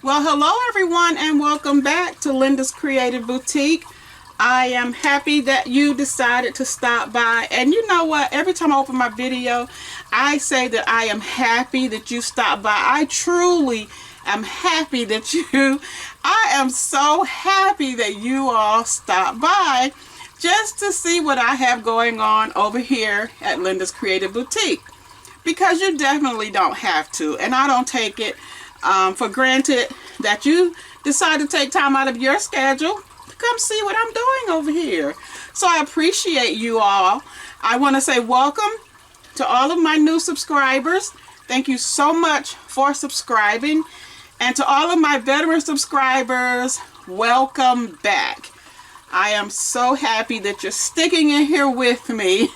Well, hello everyone and welcome back to Linda's Creative Boutique. I am happy that you decided to stop by, and you know what, every time I open my video I say that I am happy that you stopped by. I truly am happy that I am so happy that you all stopped by just to see what I have going on over here at Linda's Creative Boutique, because you definitely don't have to, and I don't take it for granted that you decide to take time out of your schedule to come see what I'm doing over here. So I appreciate you all. I want to say welcome to all of my new subscribers. Thank you so much for subscribing. And to all of my veteran subscribers, welcome back. I am so happy that you're sticking in here with me.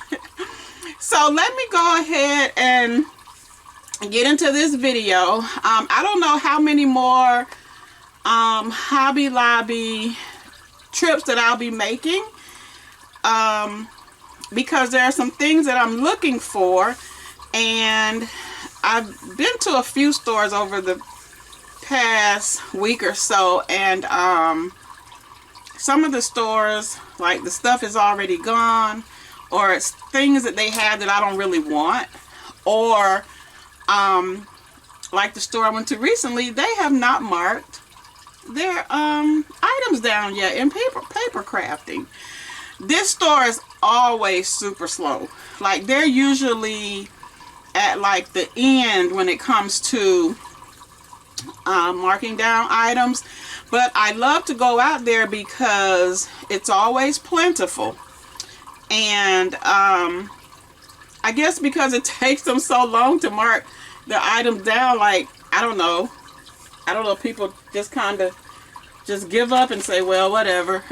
So let me go ahead and get into this video. I don't know how many more Hobby Lobby trips that I'll be making, because there are some things that I'm looking for, and I've been to a few stores over the past week or so, and some of the stores, like, the stuff is already gone, or it's things that they have that I don't really want, or like the store I went to recently, they have not marked their items down yet in paper crafting. This store is always super slow. Like, they're usually at like the end when it comes to marking down items, but I love to go out there because it's always plentiful. And I guess because it takes them so long to mark the items down, like, I don't know, people just kind of just give up and say, well, whatever.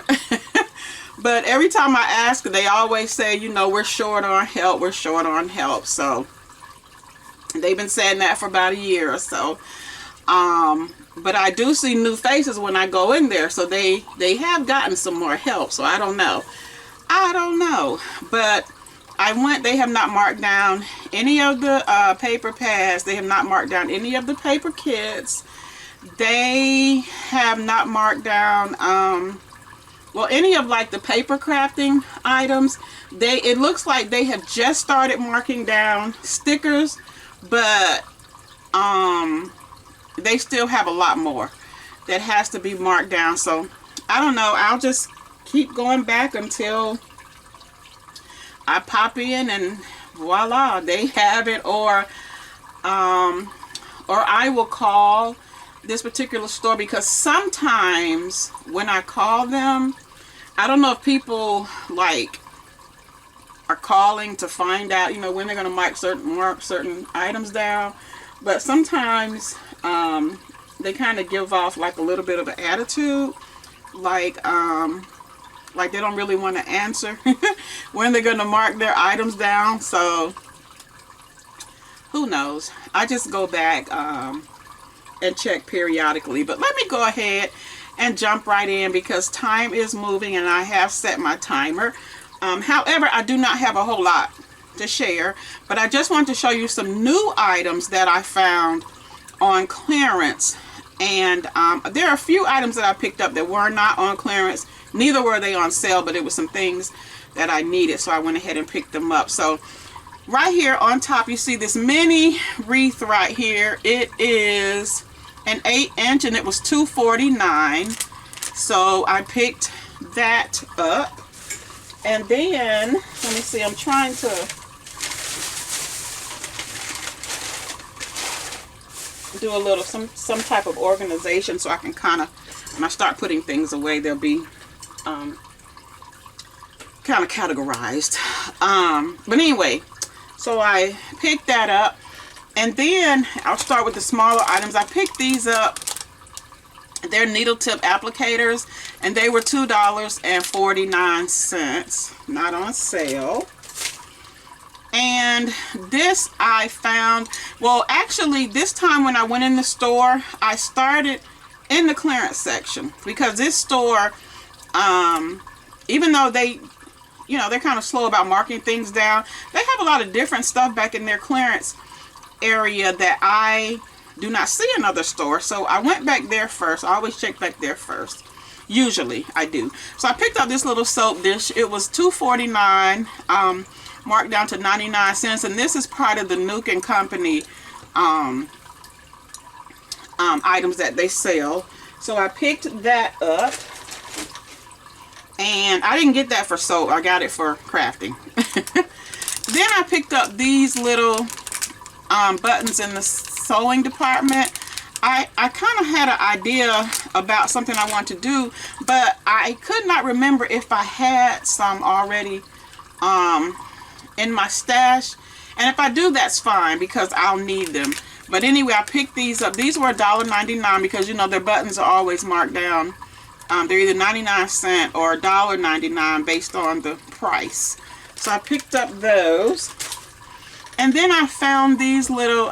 But every time I ask, they always say, you know, we're short on help, So they've been saying that for about a year or so. But I do see new faces when I go in there, so they have gotten some more help. So I don't know, but I went, they have not marked down any of the paper pads. They have not marked down any of the paper kits. They have not marked down, well, any of like the paper crafting items. It looks like they have just started marking down stickers, but they still have a lot more that has to be marked down. So I don't know, I'll just keep going back until I pop in and voila, they have it, or I will call this particular store, because sometimes when I call them, I don't know if people like are calling to find out, you know, when they're going to mark certain items down, but sometimes they kind of give off like a little bit of an attitude, like they don't really want to answer when they're going to mark their items down. So who knows, I just go back and check periodically. But let me go ahead and jump right in, because time is moving and I have set my timer. However, I do not have a whole lot to share, but I just want to show you some new items that I found on clearance. And there are a few items that I picked up that were not on clearance, neither were they on sale, but it was some things that I needed, so I went ahead and picked them up. So right here on top, you see this mini wreath right here. It is an 8-inch and it was $2.49, so I picked that up. And then let me see, I'm trying to do a little some type of organization, so I can kind of, when I start putting things away, they'll be kind of categorized. But anyway, so I picked that up, and then I'll start with the smaller items. I picked these up. They're needle tip applicators, and they were $2.49, not on sale. And this I found, well, actually this time when I went in the store, I started in the clearance section, because this store, even though they, you know, they're kind of slow about marking things down, they have a lot of different stuff back in their clearance area that I do not see another store. So I went back there first. I always check back there first. Usually I do. So I picked up this little soap dish. It was $2.49, marked down to 99 cents. And this is part of the Nuke and Company items that they sell. So I picked that up. And I didn't get that for soap. I got it for crafting. Then I picked up these little buttons in the sewing department. I kind of had an idea about something I want to do, but I could not remember if I had some already in my stash. And if I do, that's fine because I'll need them. But anyway, I picked these up. These were $1.99 because, you know, their buttons are always marked down. They're either 99 cents or $1.99 based on the price. So I picked up those. And then I found these little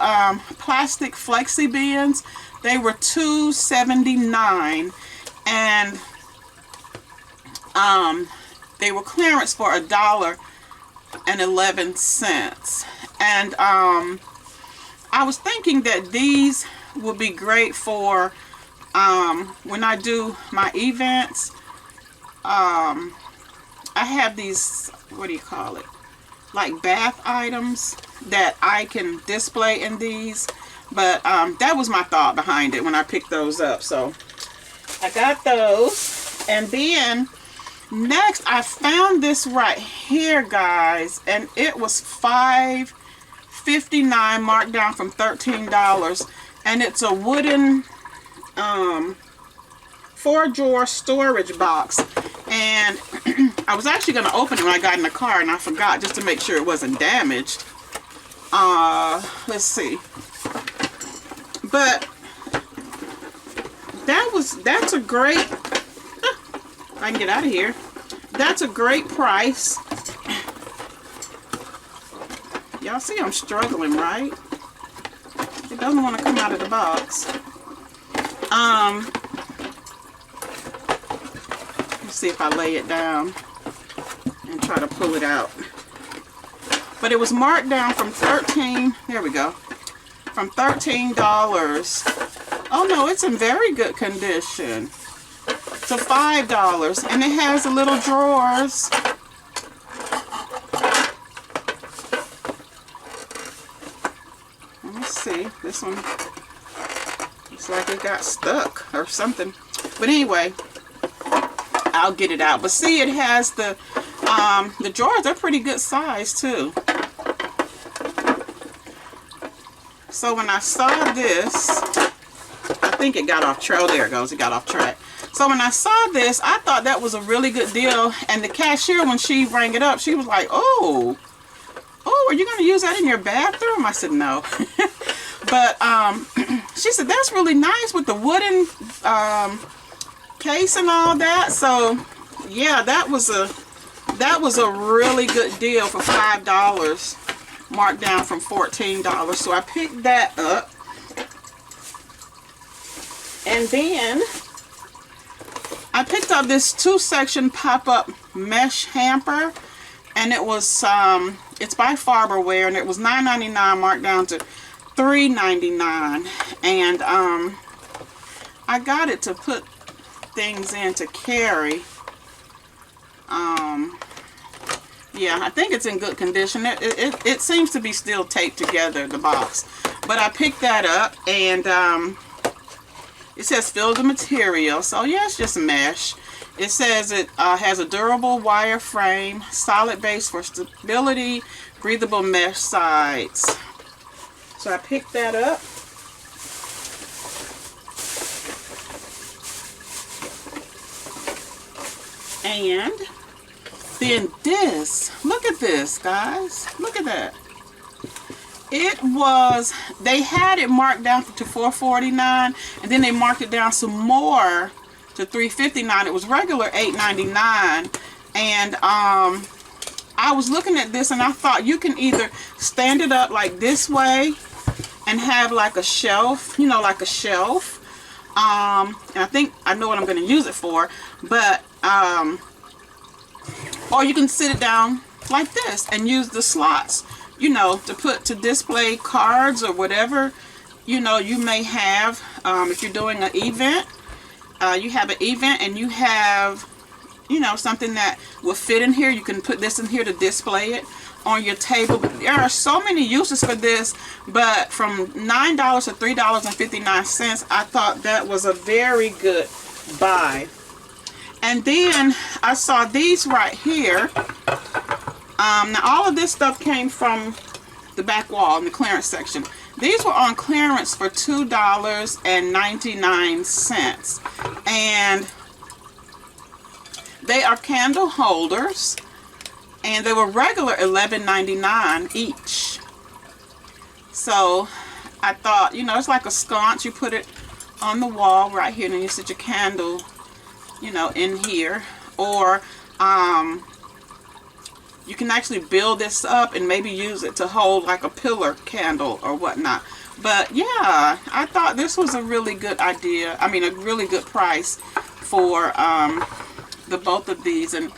plastic flexi bins. They were $2.79, and they were clearance for $1.11. And I was thinking that these would be great for when I do my events. I have these, what do you call it, like bath items that I can display in these. But that was my thought behind it when I picked those up. So I got those. And then next I found this right here, guys, and it was $5.59, marked down from $13. And it's a wooden 4-drawer storage box. And I was actually going to open it when I got in the car, and I forgot just to make sure it wasn't damaged. Let's see. But that's a great, I can get out of here. That's a great price. Y'all see I'm struggling, right? It doesn't want to come out of the box. Let's see if I lay it down and try to pull it out. But it was marked down from there we go, from $13. Oh no, it's in very good condition, to $5. And it has the little drawers. Let me see, this one looks like it got stuck or something. But anyway, I'll get it out. But see, it has the drawers. They're pretty good size too. So when I saw this, I think it got off track. Oh, there it goes. It got off track. So when I saw this, I thought that was a really good deal. And the cashier, when she rang it up, she was like, oh, are you going to use that in your bathroom? I said, no. But she said, that's really nice with the wooden case and all that. So yeah, that was a really good deal for $5. Marked down from $14. So I picked that up. And then I picked up this 2-section pop-up mesh hamper, and it was it's by Farberware, and it was $9.99 marked down to $3.99. And I got it to put things in to carry. Yeah, I think it's in good condition. It seems to be still taped together, the box. But I picked that up, and it says fill the material. So yeah, it's just mesh. It says it has a durable wire frame, solid base for stability, breathable mesh sides. So I picked that up. And then this, look at this, guys. Look at that. It was, they had it marked down to $4.49, and then they marked it down some more to $3.59. It was regular $8.99. And I was looking at this, and I thought you can either stand it up like this way and have like a shelf, you know, like a shelf. And I think I know what I'm going to use it for, but or you can sit it down like this and use the slots, you know, to display cards or whatever you know, you may have, if you're doing an event, you have an event and you have, you know, something that will fit in here. You can put this in here to display it on your table. But there are so many uses for this, but from $9 to $3.59, I thought that was a very good buy. And then I saw these right here. Now all of this stuff came from the back wall in the clearance section. These were on clearance for $2.99, and they are candle holders, and they were regular $11.99 each. So I thought, you know, it's like a sconce. You put it on the wall right here, and then you set your candle, you know, in here. Or you can actually build this up and maybe use it to hold like a pillar candle or whatnot. But yeah, I thought this was a really good idea. I mean, a really good price for the both of these. And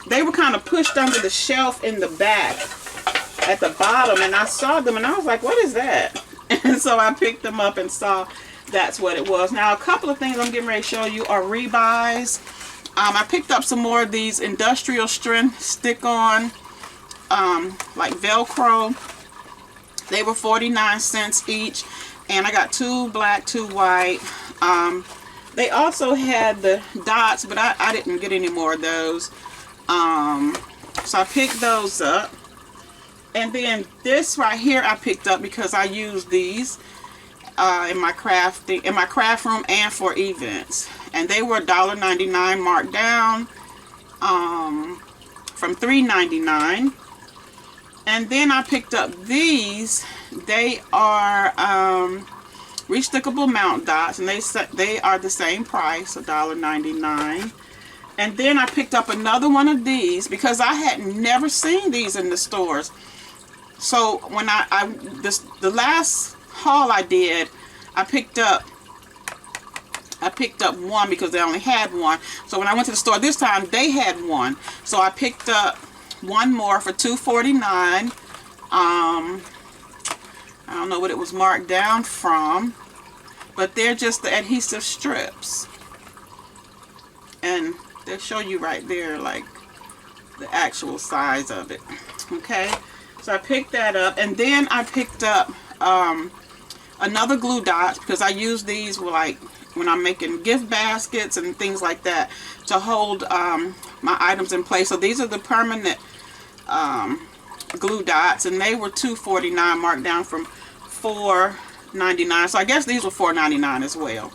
they were kind of pushed under the shelf in the back at the bottom, and I saw them and I was like, what is that? And so I picked them up and saw that's what it was. Now, a couple of things I'm getting ready to show you are rebuys. I picked up some more of these industrial strength stick-on, like Velcro. They were 49 cents each, and I got 2 black, 2 white. They also had the dots, but I didn't get any more of those. So I picked those up. And then this right here I picked up because I use these in my craft room and for events. And they were $1.99 marked down from $3.99. And then I picked up these. They are restickable mount dots, and they are the same price, $1.99. And then I picked up another one of these because I had never seen these in the stores. So when the last haul I did, I picked up one because they only had one. So when I went to the store this time, they had one. So I picked up one more for $2.49. I don't know what it was marked down from, but they're just the adhesive strips. And they'll show you right there, like, the actual size of it. Okay, so I picked that up. And then I picked up another glue dot because I use these like when I'm making gift baskets and things like that to hold my items in place. So these are the permanent glue dots, and they were $2.49 marked down from $4.99. So I guess these were $4.99 as well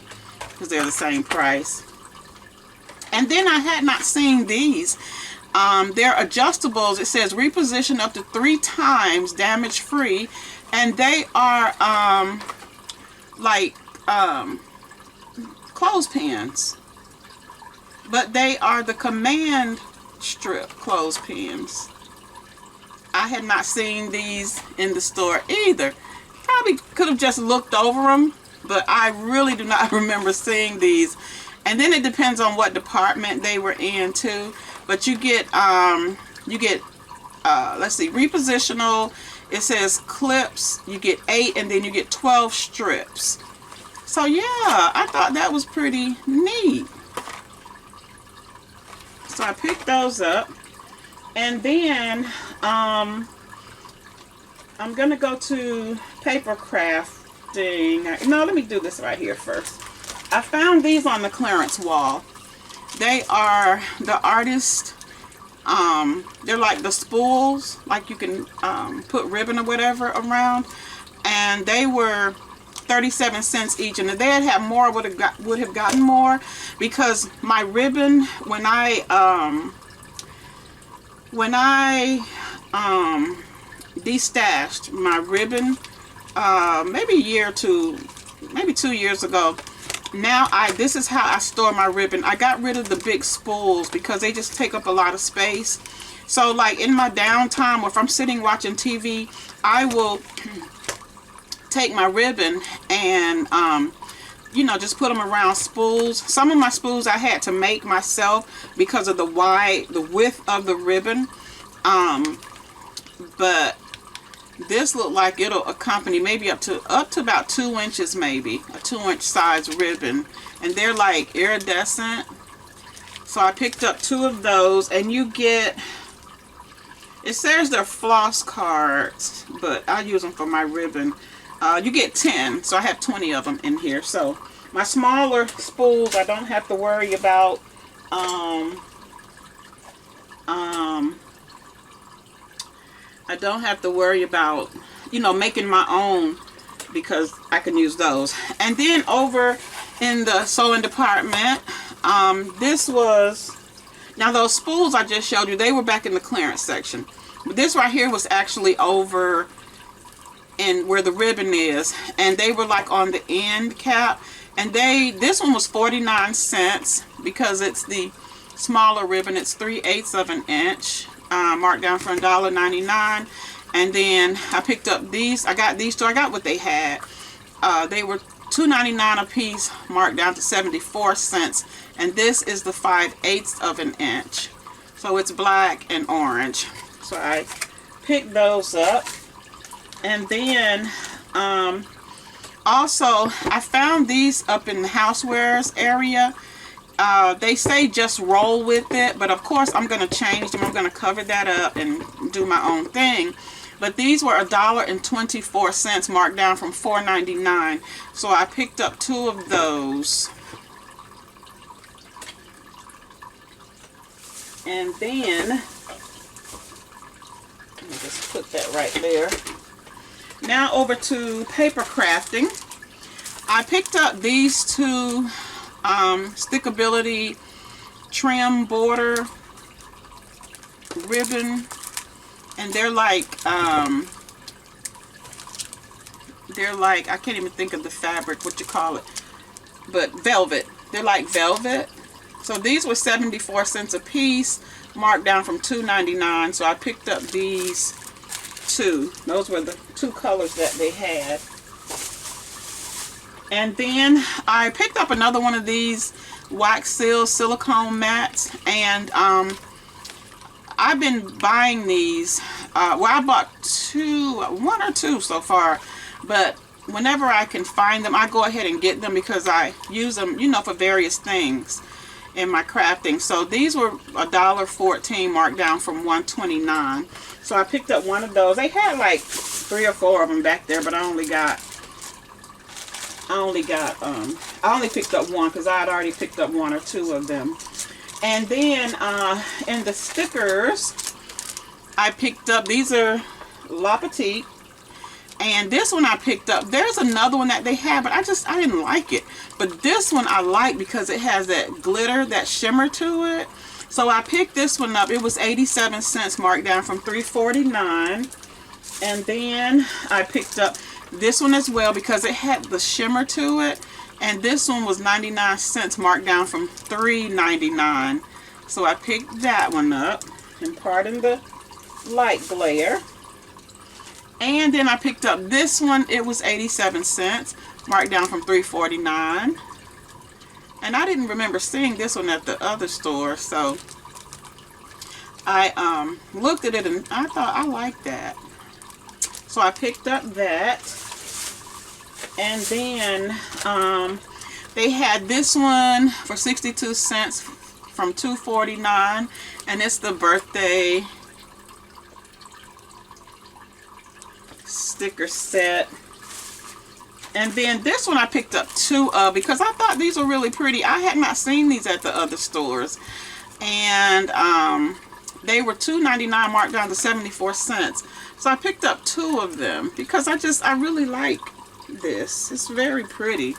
because they're the same price. And then I had not seen these. They're adjustables. It says reposition up to 3 times damage free, and they are like clothespins, but they are the command strip clothespins. I had not seen these in the store either. Probably could have just looked over them, but I really do not remember seeing these. And then it depends on what department they were in too. But you get let's see, repositional. It says clips. You get 8, and then you get 12 strips. So yeah, I thought that was pretty neat. So I picked those up, and then I'm gonna go to paper crafting. No, let me do this right here first. I found these on the clearance wall. They are the artist. They're like the spools, like you can put ribbon or whatever around, and they were 37 cents each. And if they had had more, would have gotten more, because my ribbon, when I destashed my ribbon maybe a year or two, maybe 2 years ago. Now this is how I store my ribbon. I got rid of the big spools because they just take up a lot of space. So like in my downtime, or if I'm sitting watching TV, I will take my ribbon and you know, just put them around spools. Some of my spools I had to make myself because of the width of the ribbon. But This looked like it'll accompany maybe up to about 2 inches, maybe a 2-inch size ribbon, and they're like iridescent. So I picked up 2 of those, and you get, it says they're floss cards, but I use them for my ribbon. You get 10, so I have 20 of them in here. So my smaller spools, I don't have to worry about you know, making my own, because I can use those. And then over in the sewing department, this was, now those spools I just showed you, they were back in the clearance section. But this right here was actually over in where the ribbon is, and they were like on the end cap, and this one was 49 cents because it's the smaller ribbon. It's 3/8 of an inch, marked down for $1.99. And then I picked up these. I got these two. I got what they had. They were $2.99 a piece, marked down to 74 cents. And this is the 5/8 of an inch. So it's black and orange. So I picked those up. And then also I found these up in the housewares area. They say just roll with it, but of course I'm going to change them. I'm going to cover that up and do my own thing. But these were $1.24, marked down from $4.99. So I picked up 2 of those. And then, let me just put that right there. Now over to paper crafting. I picked up these 2 stickability trim border ribbon, and they're like I can't even think of the fabric, what you call it, but velvet. They're like velvet. So these were 74 cents a piece, marked down from $2.99. So I picked up these 2. Those were the 2 colors that they had. And then I picked up another one of these wax seal silicone mats, and I've been buying these. Well, I bought 1 or 2 so far, but whenever I can find them, I go ahead and get them because I use them, you know, for various things in my crafting. So these were $1.14, marked down from $1.29. So I picked up 1 of those. They had like 3 or 4 of them back there, but I only picked up 1 because I had already picked up 1 or 2 of them. And then in the stickers, I picked up, these are La Petite, and this one I picked up. There's another one that they have, but I didn't like it. But this one I like because it has that glitter, that shimmer to it. So I picked this one up. It was 87 cents, marked down from $3.49. And then I picked up this one as well because it had the shimmer to it. And this one was 99 cents, marked down from $3.99. So I picked that one up, and pardon the light glare. And then I picked up this one. It was 87 cents, marked down from $3.49. And I didn't remember seeing this one at the other store, so I looked at it and I thought I liked that. So I picked up that. And then they had this one for 62 cents from $2.49, and it's the birthday sticker set. And then this one I picked up 2 of because I thought these were really pretty. I had not seen these at the other stores, and they were $2.99, marked down to 74 cents. So I picked up 2 of them because I really like this. It's very pretty.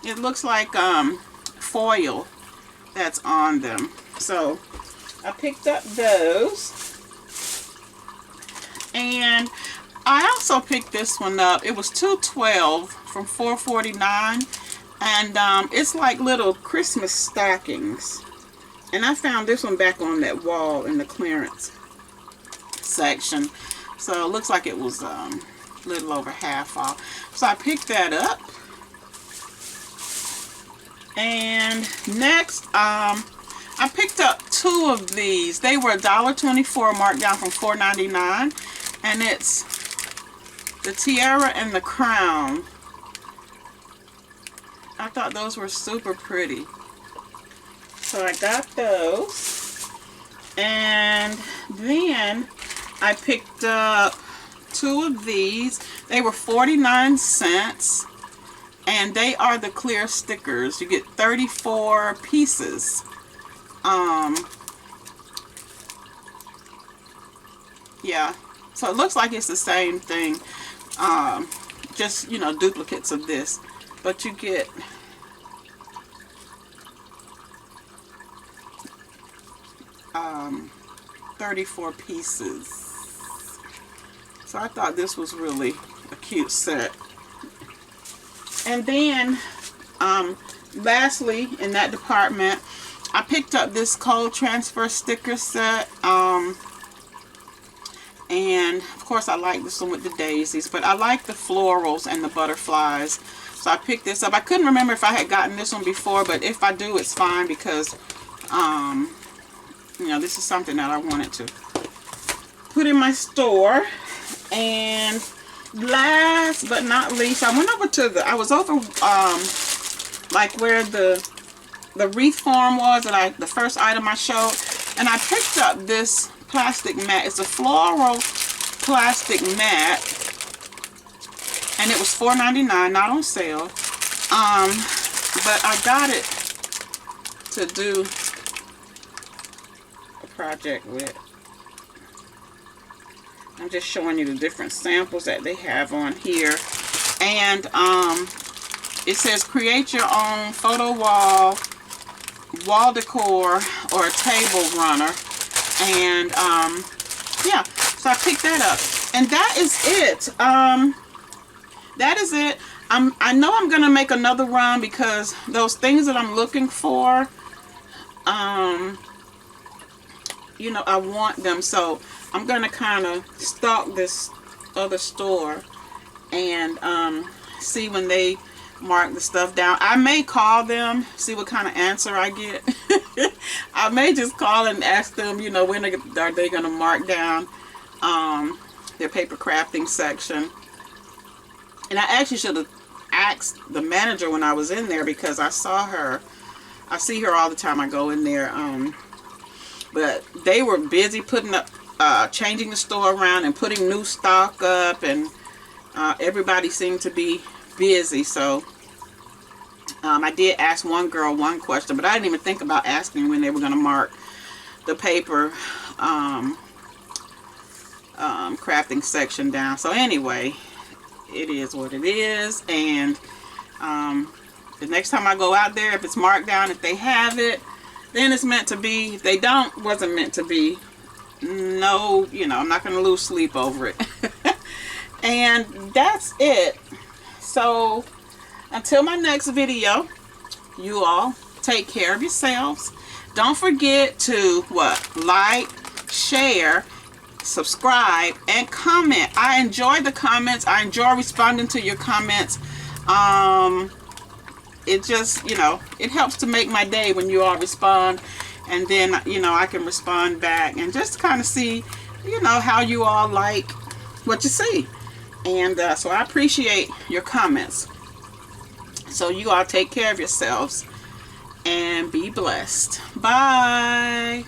It looks like foil that's on them. So I picked up those. And I also picked this one up. It was $2.12 from $4.49, and it's like little Christmas stockings. And I found this one back on that wall in the clearance section. So it looks like it was a little over half off. So I picked that up. And next, I picked up 2 of these. They were $1.24, marked down from $4.99. And it's the Tiara and the Crown. I thought those were super pretty. So I got those. And then I picked up 2 of these. They were 49 cents. And they are the clear stickers. You get 34 pieces. Yeah. So it looks like it's the same thing. Just, you know, duplicates of this. But you get 34 pieces. So I thought this was really a cute set. And then, lastly, in that department, I picked up this cold transfer sticker set. And of course I like this one with the daisies, but I like the florals and the butterflies. So I picked this up. I couldn't remember if I had gotten this one before, but if I do, it's fine because, you know, this is something that I wanted to put in my store. And last but not least, I went over to I was over, like where the wreath form was, that the first item I showed, and I picked up this plastic mat. It's a floral plastic mat, and it was $4.99, not on sale. But I got it to do a project with. I'm just showing you the different samples that they have on here. And it says create your own photo wall decor, or a table runner. And yeah, so I picked that up. And that is it. That is it. I know I'm gonna make another run because those things that I'm looking for, you know, I want them. So I'm gonna kind of stalk this other store and see when they mark the stuff down. I may call them, see what kind of answer I get. I may just call and ask them, you know, when are they gonna mark down their paper crafting section. And I actually should have asked the manager when I was in there, because I saw her. I see her all the time I go in there. But they were busy putting up, changing the store around and putting new stock up, and everybody seemed to be busy. So I did ask one girl one question, but I didn't even think about asking when they were going to mark the paper crafting section down. So anyway, it is what it is. And the next time I go out there, if it's marked down, if they have it, then it's meant to be. If they don't, wasn't meant to be. No, you know, I'm not going to lose sleep over it. And that's it. So until my next video, you all take care of yourselves. Don't forget to like, share, subscribe, and comment. I enjoy the comments. I enjoy responding to your comments. It just, you know, it helps to make my day when you all respond, and then, you know, I can respond back and just kind of see, you know, how you all like what you see. And so I appreciate your comments. So you all take care of yourselves and be blessed. Bye.